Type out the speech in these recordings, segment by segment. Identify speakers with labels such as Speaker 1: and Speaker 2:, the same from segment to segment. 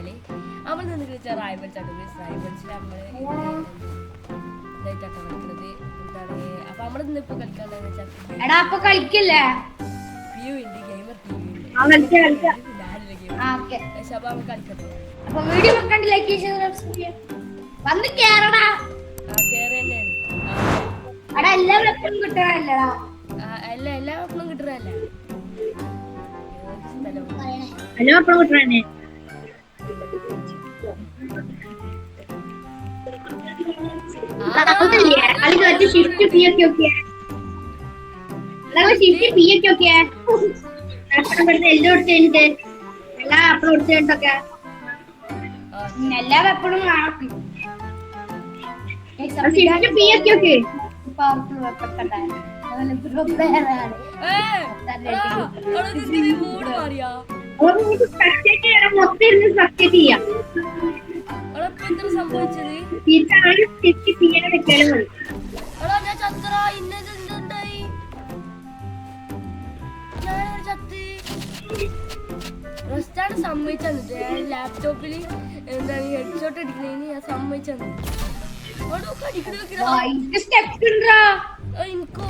Speaker 1: വെച്ചാല് നമ്മൾ നിന്ന് വെച്ചാൽ റായ്ബൽ ചട്ടം റായ്ബൽസിൽ നമ്മള് ഇതായിട്ടാണ് കളിക്കുന്നത്. എന്താണ് അപ്പൊ നമ്മള് ഇന്നിപ്പോ കളിക്കാണ്ടെന്ന് വെച്ചാൽ വ്യൂ ഉണ്ട് ഗെയിമർ ടി വി ഉണ്ട് അപ്പൊ നമ്മൾ കളിക്കട്ടെ. കേറി തന്നെയാണ് എല്ലാ വെപ്പണും കിട്ടുന്നതല്ല.
Speaker 2: എല്ലാ വെപ്പണും
Speaker 1: സമ്മതിച്ചു. ലാപ്ടോപ്പില് എന്താണ് ഹെഡ്ഷോട്ട് അടിക്കുന്നതിന് ഞാൻ സമ്മതിച്ചു. എനിക്കോ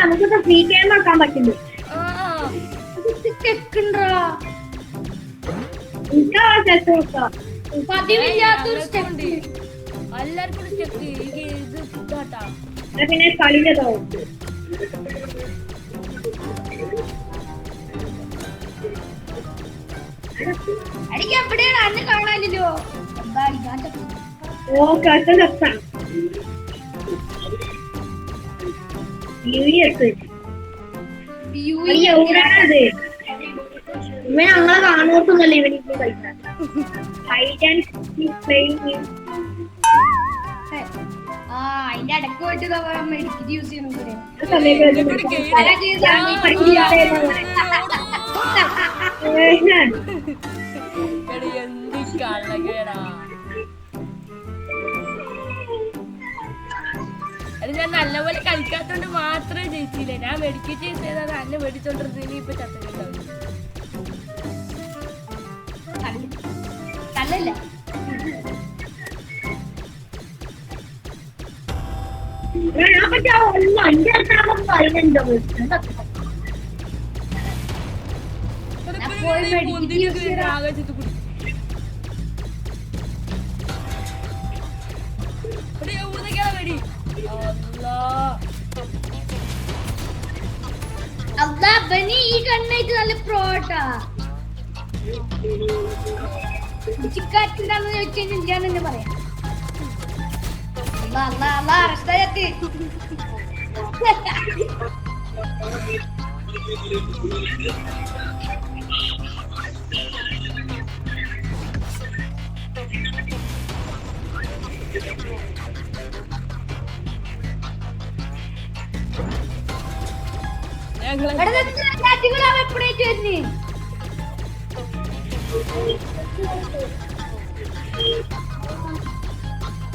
Speaker 2: നമുക്ക് ഫ്രീ ടൈം ആക്കാൻ പറ്റുന്നു.
Speaker 1: എല്ലാവർക്കും ഇത് ഇതാട്ടാ
Speaker 2: പിന്നെ കളിഞ്ഞതോ എനിക്ക് എവിടെയാണ് അന്ന് കാണാനില്ലോ. ഓ കഷ്ടം എവിടെയാണത്? ഇവൻ ഞങ്ങളെ കാണോട്ടൊന്നല്ല ഇവനിക്ക് കളിക്കാൻ. അതിന്റെ ഇടക്ക് പോയിട്ട് മെഡിക്കറ്റ് യൂസ് ചെയ്യുന്നത്
Speaker 1: ഞാൻ നല്ലപോലെ കളിക്കാത്തോണ്ട് മാത്രമേ ജയിച്ചില്ല. ഞാൻ മെഡിക്കറ്റ് ചെയ്തത് അന്നെ മേടിച്ചോണ്ടിരുന്നതിന് ഇപ്പൊ ചത്തണ്ടാവും.
Speaker 2: കല്ലല്ല ഈ കണ്ണായിട്ട് നല്ല പ്രോട്ടാ ചിക്കാറ്റുണ്ടാന്ന് ചോദിച്ചാൽ ഇല്ലാന്ന് തന്നെ പറയാം.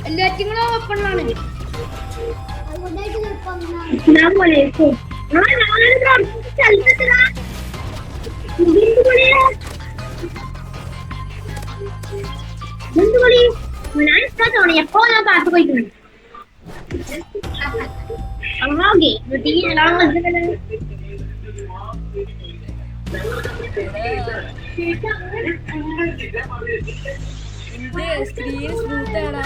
Speaker 2: എല്ലാറ്റിങ്ങളും വെപ്പണാണ്. എപ്പോ ഞാൻ പാട്ട് പോയിട്ടുണ്ട്.
Speaker 1: സ്ക്രീൻ സ്മൂത്ത് ആണ്.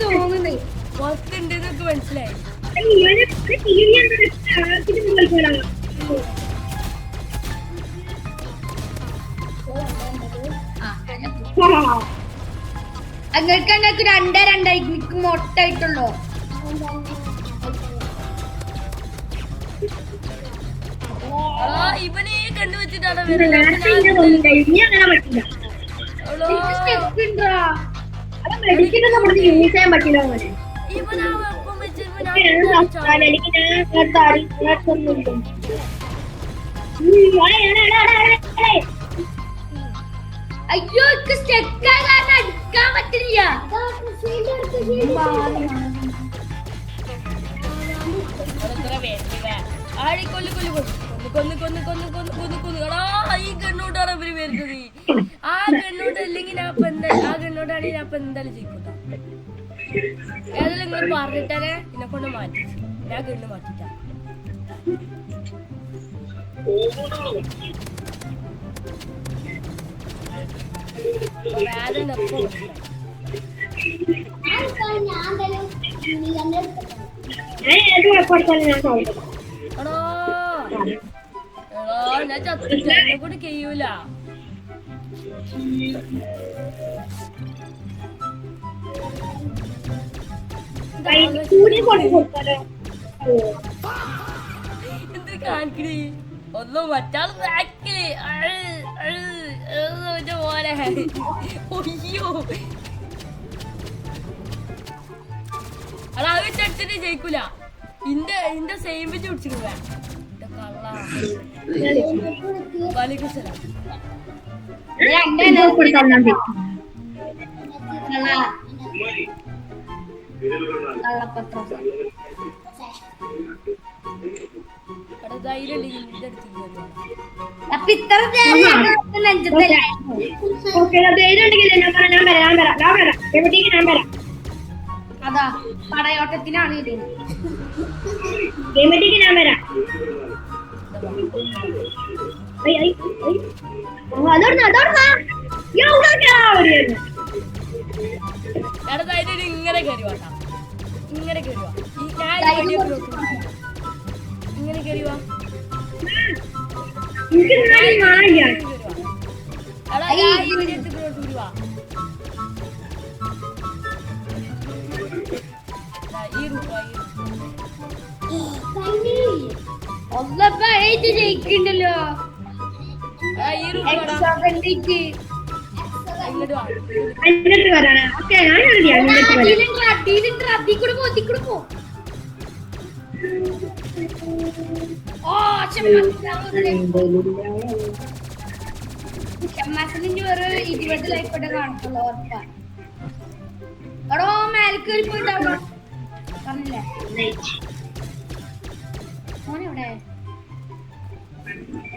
Speaker 2: തോന്നുന്നത്
Speaker 1: പുറത്തുണ്ടെന്നൊക്കെ മനസ്സിലായി.
Speaker 2: അങ്ങക്ക് രണ്ടായി മൊട്ടായിട്ടുള്ളൂ.
Speaker 1: ഇവനെ കണ്ടുവച്ചിട്ടാണ്
Speaker 2: യൂസ് ചെയ്യാൻ പറ്റില്ല.
Speaker 1: വരുന്നത്. ആ ഗണ്ണോട് അല്ലെങ്കിൽ ഞാൻ ഇപ്പൊ എന്താ ആ ഗണ്ണോടാണെങ്കിൽ ഞാൻ ഇപ്പൊ എന്തായാലും ജയിക്കൂട്ടാ. ഏതായാലും നിങ്ങൾ പറഞ്ഞിട്ടാലേ എന്നെ കൊണ്ട് മാറ്റി ഞാൻ ഗണ്ണ് മാറ്റിട്ടാ. വേദന എപ്പോ എടോ ഞാൻ ചത്തിട്ട് എന്നെ കൊണ്ട് കഴിയൂല. എന്ത് കാണിക്കണേ ഒന്നും മറ്റാൾ ബാക്കില് പോലെ. ഒയ്യോ അടാ അത് വെച്ചെടുത്തിട്ട് ജയിക്കൂല. ഇന്റെ സെയിം വെച്ച് പിടിച്ചിട്ടില്ല കള്ള. വാലിക്കും സലാം. ധൈര്യം ഇന്റെ അടുത്ത്
Speaker 2: അതാ പടയോട്ടത്തിനാണ് ഇത്.
Speaker 3: ഞാൻ വരാം.
Speaker 1: എടാ ധൈര്യം ഇങ്ങനെ കയറിവാട്ടാ. ഇങ്ങനെ കയറിവാ. ഇങ്ങനെ കയറിവാ.
Speaker 2: ജയിക്കണ്ടല്ലോ. ഷമ്മാസിന് ഒരു 20 ലൈക്കോട്ടെ കാണത്തുള്ളൂ ഉറപ്പാ. എടോ മേലക്കേറി പോയിട്ടാവോ പറഞ്ഞില്ലേ മോനെവിടെ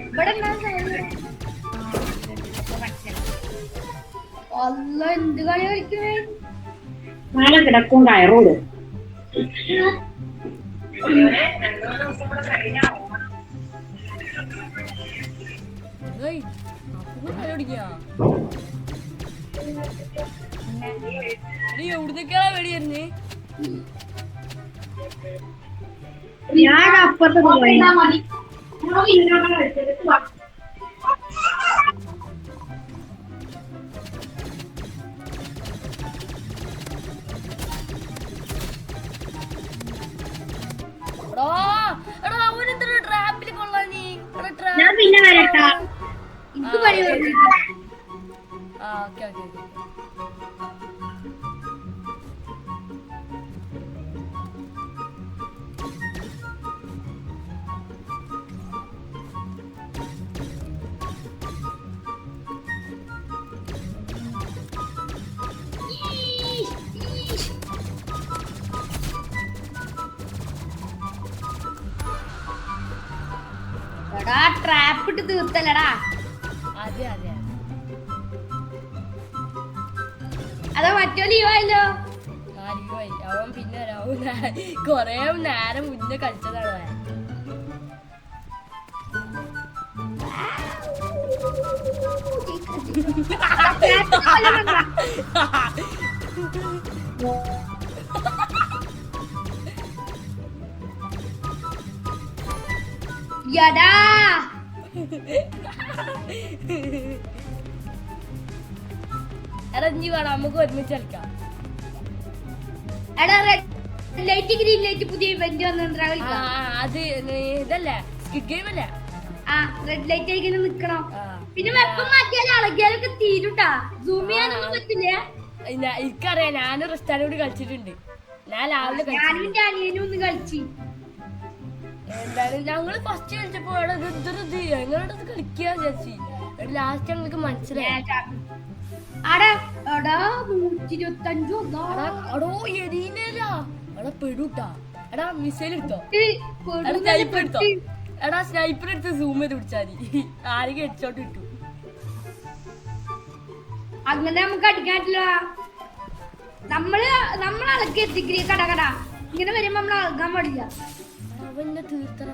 Speaker 2: ഇവിടെ അല്ല എന്ത് കളി കളിക്കണേ.
Speaker 3: നാളെ കിടക്കും കയറോട്.
Speaker 1: എവിടുന്നൊക്കെയാ വെടിയറിഞ്ഞ്
Speaker 3: ഞാൻ അപ്പുറത്ത് പോയി.
Speaker 1: ട്രാപ്പില് കൊള്ളാ നീ.
Speaker 3: ഞാൻ പിന്നെ വരട്ടാ.
Speaker 2: എനിക്ക് പണി
Speaker 1: ഓക്കെ ഓക്കെ ഓക്കെ.
Speaker 2: എടാ ട്രാപ്പ് ഇട്ട് തീർത്തല്ലടാ.
Speaker 1: അതെ അതെ
Speaker 2: അതാ മറ്റോ ലീവായല്ലോ.
Speaker 1: അവൻ പിന്നെ കൊറേ നേരം മുന്നേ കളിച്ചതാണ്.
Speaker 2: യടാ
Speaker 1: എടാ ഇനി വേണം നമുക്ക് ഒരുമിച്ച് കളിക്കാം.
Speaker 2: എടാ റെഡ് ലൈറ്റ് ഗ്രീൻ ലൈറ്റ് പുതിയ ഇവന്റ് വന്നിട്ടുണ്ടാ കളിക്കാം.
Speaker 1: അത് ഇതല്ലേ സ്കിഡ് ഗെയിം അല്ലേ.
Speaker 2: ആ റെഡ് ലൈറ്റ് ആയിങ്ങനെ നിക്കണം. പിന്നെ വെപ്പം മാറ്റിയാൽ അളകിയാലൊക്കെ തീരുട്ടാ. സൂം ചെയ്യാനൊന്നും പറ്റില്ല.
Speaker 1: എനിക്കറിയാം ഞാനും റെസ്റ്റാനോട് കളിച്ചിട്ടുണ്ട്. ഞാൻ രാവിലെ
Speaker 2: ഞാനും എന്റെ അനിയനും ഒന്ന് കളിച്ചു.
Speaker 1: എന്തായാലും ഞങ്ങള് ഫസ്റ്റ് കളിച്ചപ്പോ എങ്ങനെ കളിക്കുക ചേച്ചി. ലാസ്റ്റ് ഞങ്ങൾക്ക് മനസ്സിലായി.
Speaker 2: അടാ 125
Speaker 1: അടോ എടീനല്ല എടാ പെടൂട്ടാ. എടാ മിസൈൽ എടുത്തോ. സ്നൈപ്പർ എടുത്തോ. എടാ സ്നൈപ്പർ എടുത്ത് സൂം ചെയ്ത് പിടിച്ചാൽ മതി. ആരെങ്കിലും ഹെഡ്ഷോട്ട് കിട്ടും.
Speaker 2: അങ്ങനെ നമുക്ക് അടിക്കാൻ പറ്റില്ല. നമ്മള് അളക്കി എത്തിക്കരി കട ഇങ്ങനെ വരുമ്പോ നമ്മൾ അളകാൻ പാടില്ല.
Speaker 1: അവന്റെ തീർത്തറ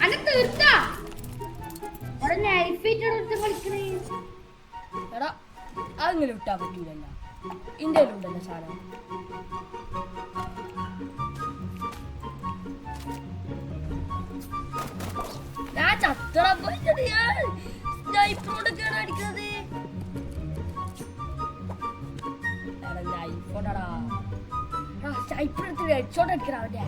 Speaker 2: അന്നെ തീർത്താ നൈഫായിട്ട് കളിക്കണേ.
Speaker 1: എടാ അങ്ങനെ വിട്ടാൻ പറ്റൂലല്ലോ, ഇന്ത്യയിലുണ്ടല്ലോ സാധനം. ഞാൻ ചത്തറ സ്നൈപ്പറോടൊക്കെയാണ് അടിക്കുന്നത്. സ്നൈപ്പറോടാ സ്നൈപ്പർ എടുത്ത് ഹെഡ്ഷോട്ട് അടിക്കണ അവന്റെ.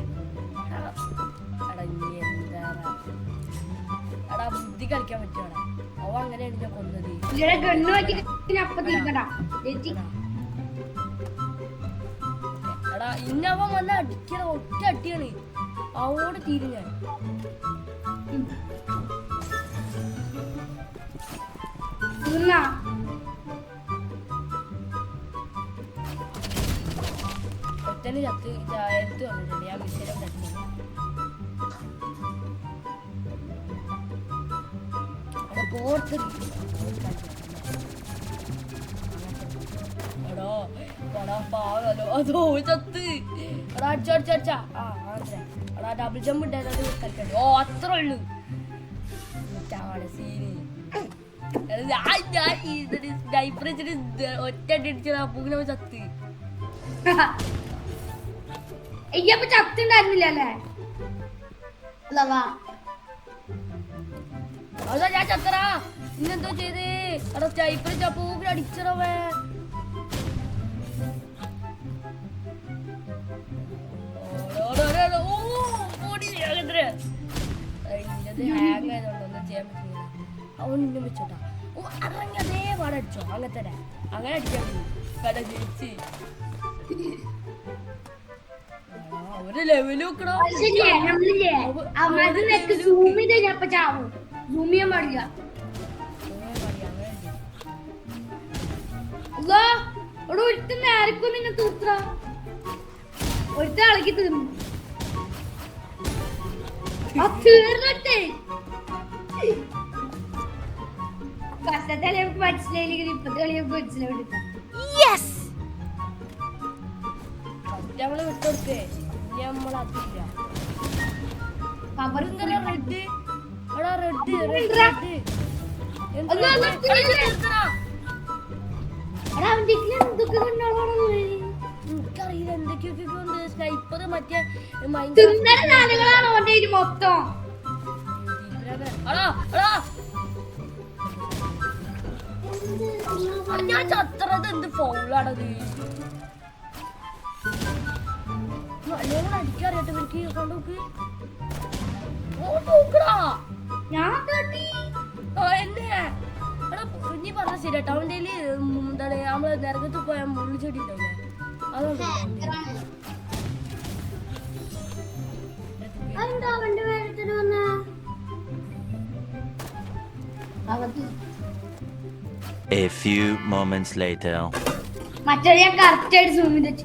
Speaker 1: എടാ ബുദ്ധി കളിക്കാൻ പറ്റുവാണ്. അവ അങ്ങനെയാണ് ഞാൻ കൊന്നത്.
Speaker 2: ഗണ്ണ് വെച്ചിട്ട് അപ്പൊ തീർക്കടാ.
Speaker 1: എടാ ഇന്നവൻ വന്ന് അടിക്കണ ഒറ്റ അടിയാണ്. അവോട് തീരും ഞാൻ. ഒറ്റന് ചത്ത് എടുത്ത് വന്നിട്ടുണ്ട്. ഞാൻ മിസ്സിലും കളിച്ചു. അവിടെ പോർത്ത് എടോ എടാ പാവല്ലോ അതോ ചത്ത്. എടാ അടിച്ചടിച്ചടിച്ചാ എടാ ഡബിൾ ജമ്പ് ഉണ്ടായത് കളിക്കണ്ടേ. ഓ അത്ര ഉള്ളു സീന്. ഒറ്റ അടിച്ചത് പൂങ്ങിനെ ചത്ത്.
Speaker 2: അയ്യപ്പ ചത്തുണ്ടായിരുന്നില്ലല്ലേ?
Speaker 1: അതാ ഞാൻ ചത്തറാ. ഇന്നെന്തോ ചെയ്തേ? എടാ സ്നൈപ്പർ പൂങ്ങിനെ അടിച്ചറവേ. ഹാങ് ആയതുകൊണ്ടൊന്നും ചെയ്യാൻ പറ്റില്ല. അവൻ ഇന്നും വെച്ചോട്ടാ. ഓ ഇറങ്ങി അതേ പാടടിച്ചോ. അങ്ങനെ തന്നെ അങ്ങനെ അടിക്കാൻ പറ്റും. കട ജയിച്ച് ഒരു ലെവല് വെക്കണോ.
Speaker 2: ഒരുത്തം നിന്നെ തൂത്ര ഒരുത്ത അളക്കി തീർന്നു. തീർന്നിട്ടേ ഫസ്റ്റത്തെ കളി നമുക്ക് മനസ്സിലായില്ലെങ്കിൽ ഇപ്പത്തെ കളി നമുക്ക് മനസ്സിലാവില്ല.
Speaker 1: നമ്മള് വിട്ടുകൊടുക്കേ. ഇനി നമ്മളതില്ല. റെഡ് എടാ റെഡ് എനിക്കറിയില്ല എന്തൊക്കെയൊക്കെ ഉണ്ട്. സ്നൈപ്പർ മറ്റേ
Speaker 2: മൊത്തം
Speaker 1: ഞാൻ ചത്തറത് എന്ത് ഫൗളാണത്. നല്ലോണം അടിക്കാറിയട്ടെ എനിക്ക് കൊണ്ടുപോക്ക്. എന്നെ എടാ കുഞ്ഞി പറഞ്ഞ ശരിയാട്ടോ. അവൻ്റെ എന്താണ് നമ്മള് നിരകത്ത് പോയ മുള്ളു ചെടി ഉണ്ടാവില്ലേ അതുകൊണ്ട്
Speaker 4: A few moments later.
Speaker 2: മറ്റേ ഞാൻ കറക്റ്റ് ആയിട്ട് സൂം ചെയ്ത്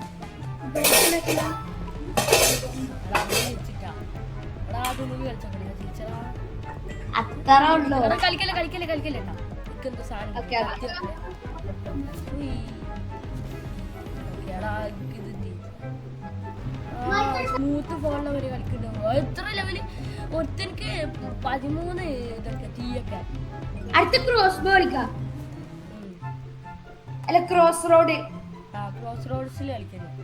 Speaker 2: അത്ര ഉള്ളൂ.
Speaker 1: കളിക്കല്ലേ സ്മൂത്ത് ഫോണിലവര് കളിക്കണ്ടോ. എത്ര ലെവല് ഒരുത്തനിക്ക് 13 ഇതൊക്കെ തീയൊക്കെ.
Speaker 2: അടുത്ത ക്രോസ് ബോ കളിക്കാം. അല്ല ക്രോസ് റോഡ്.
Speaker 1: ക്രോസ് റോഡ്സിൽ കളിക്കുന്നത്.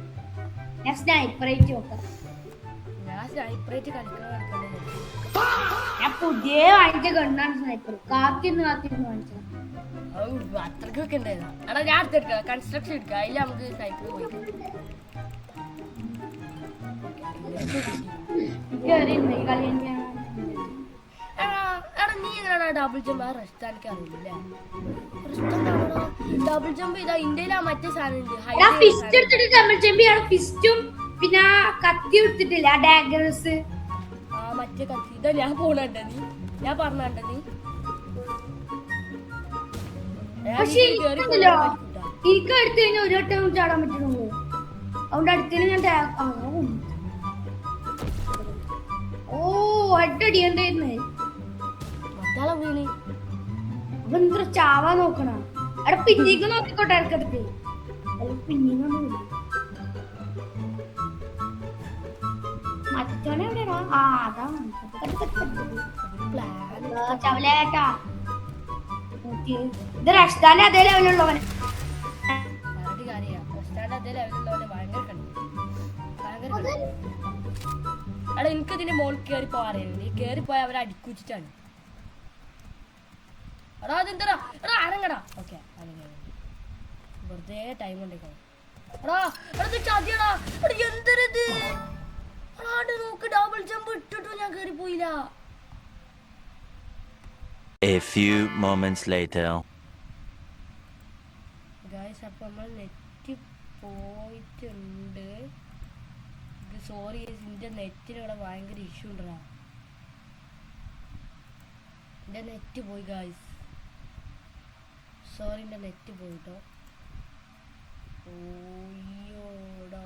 Speaker 2: ഞാൻ സ്നൈപ്പറേറ്റ് നോക്കാം.
Speaker 1: ഞാൻ സ്നൈപ്പറേറ്റ് കളിക്കണ്ടേ.
Speaker 2: ഞാൻ പുതിയ വാങ്ങിച്ച ഗണ്ണാണ് സ്നൈപ്പർ. കാത്തിന്ന് വാങ്ങിച്ചത്.
Speaker 1: അത്രക്കൊക്കെ ഉണ്ടായതാ. എടാ ഞാൻ അടുത്തെടുക്കാം. കൺസ്ട്രക്ഷൻ എടുക്കാം. അതിൽ നമുക്ക് സൈക്കിൾ പോയി നീ എങ്ങനെയാ ഡബിൾ ജമ്പ്? റെസ്റ്റാനിക്ക് അറിയില്ലേ? ഡബിൾ ജമ്പ് ഇതാ ഇന്ത്യയിലാ മറ്റേ സാധനം
Speaker 2: ഫിസ്റ്റ് എടുത്തിട്ട് ഡബിൾ ജമ്പ് ചെയ്യണം. ഫിസ്റ്റും പിന്നെ കത്തി എടുത്തിട്ടില്ല ഡാഗേഴ്സ്.
Speaker 1: മറ്റേ കത്തി ഇതാ ഞാൻ പോണണ്ട നീ. ഞാൻ പറഞ്ഞണ്ട നീ.
Speaker 2: പക്ഷെ എനിക്ക് അടുത്ത് കഴിഞ്ഞാൽ ഒരു വട്ടം ചാടാൻ പറ്റുള്ളൂ. അതുകൊണ്ട് അടുത്തതിന് ഞാൻ ഓ അടിയുണ്ടായിരുന്നേ.
Speaker 1: മറ്റാളെ വീണ്
Speaker 2: അപ്പൊ എന്ത്ര ചാവാ നോക്കണ അവിടെ പിന്നീക്ക് നോക്കിക്കോട്ടെ ഇടക്കിടക്ക് പിന്നീങ്ങൊന്നുമില്ല മറ്റോനെ എവിടെയാ ആ അതാ ചവലേട്ടാ ഇത് റഷ്ദാന്റെ അതേ ലെവലുള്ളവൻ
Speaker 1: പറഞ്ഞിട്ട് കാര്യമില്ല. റെസ്റ്റാർട്ട് അതേ ലെവലിലുള്ളവരെ ഭയങ്കര കളി. ഭയങ്കര കളി. എടാ എനിക്ക് ഇതിന്റെ മോൾ കയറി പോകാറില്ല. നീ കയറി പോയ അവരെ അടിക്കുച്ചിട്ടാണ്. എടാ അതെന്താ എടാ അരങ്ങടാ. ഓക്കെ വെറുതെ ടൈം ഉണ്ടേക്കോ. എടാ എടാ ഇത് ചതിയടാ. എടാ എന്തരത് നോക്ക് ഡബിൾ ജമ്പ് ഇട്ടിട്ടും ഞാൻ കയറി പോയില്ല.
Speaker 4: A few moments later.
Speaker 1: Guys അപ്പോൾ നമ്മൾ നെറ്റ് പോയിട്ടുണ്ട്. സോറി എൻ്റെ നെറ്റിന് ഇവിടെ ഭയങ്കര ഇഷ്യൂ ഉണ്ടടാ. എൻ്റെ നെറ്റ് പോയി ഗായ്സ്. സോറി എൻ്റെ നെറ്റ് പോയിട്ടോ. ഓയ്യോടാ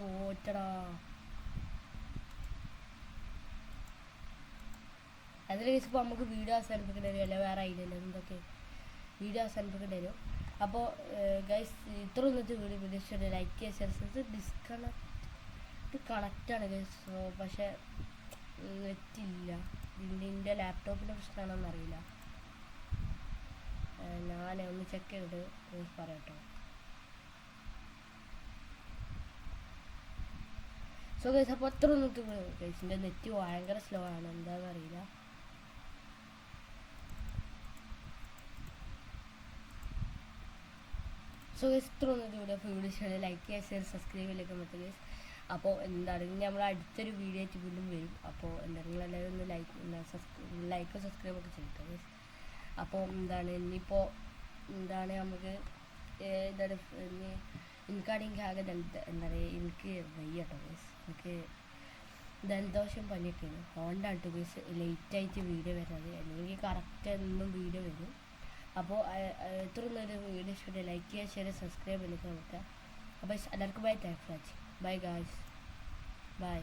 Speaker 1: തോറ്റടാ. അതിൽ ഇപ്പോൾ നമുക്ക് വീഡിയോ അവസാനിപ്പിക്കേണ്ടി വരും. അല്ല വേറെ ആയില്ലല്ലോ എന്തൊക്കെ വീഡിയോ അവസാനിപ്പിക്കേണ്ടി വരും. അപ്പോൾ ഗൈസ് ഇത്ര ഇന്നത്തെ വീഡിയോ ഇഷ്ടം ലൈക്ക് ചെയ്യുക. ഡിസ്കണക്ട് കണക്റ്റാണ് ഗൈസ്. പക്ഷേ നെറ്റില്ല. ഇതിൻ്റെ ലാപ്ടോപ്പിൻ്റെ പ്രശ്നമാണോന്ന് അറിയില്ല. ഞാൻ ഒന്ന് ചെക്ക് ചെയ്തിട്ട് പറയാട്ടോ. സോ ഗൈസ് അപ്പോൾ അത്ര ഇന്നത്തെ ഗൈസിൻ്റെ നെറ്റ് ഭയങ്കര സ്ലോ ആണ്. എന്താണെന്ന് അറിയില്ല. സോ ഗൈസ് ഇത്ര ഒന്നും വീഡിയോ ഇഷ്ടമാണ് ലൈക്ക് ചെയ്യുക ഷെയർ സബ്സ്ക്രൈബ് ചെയ്തൊക്കെ മറ്റേ ഗൈസ്. അപ്പോൾ എന്താണ് നമ്മൾ അടുത്തൊരു വീഡിയോ ആയിട്ട് വീണ്ടും വരും. അപ്പോൾ എന്താ നിങ്ങളെല്ലാവരും ഒന്ന് ലൈക്ക് സബ്സ്ക്രൈബ് ഒക്കെ ചെയ്തിട്ട് ഗൈസ്. അപ്പോൾ എന്താണ് ഇനിയിപ്പോൾ എന്താണ് നമുക്ക് എന്താണ് എനിക്കാണെങ്കിൽ ആകെ എന്താ പറയുക എനിക്ക് വയ്യട്ടോ ഗൈസ്. എനിക്ക് ജലദോഷം പനിയൊക്കെയാണ്. അതുകൊണ്ടാണ് കേട്ടോ ഗൈസ് ലേറ്റായിട്ട് വീഡിയോ വരുന്നത്. അല്ലെങ്കിൽ കറക്റ്റ് എന്നും വീഡിയോ വരും. അപ്പോൾ എത്ര നല്ലൊരു വീഡിയോ ഇഷ്ടപ്പെട്ട ലൈക്ക് ചെയ്യുക ഷെയർ സബ്സ്ക്രൈബ് ചെയ്തൊക്കെ നോക്കുക. അപ്പോൾ എല്ലാവർക്കും bye. Thanks for watching. Bye guys. By.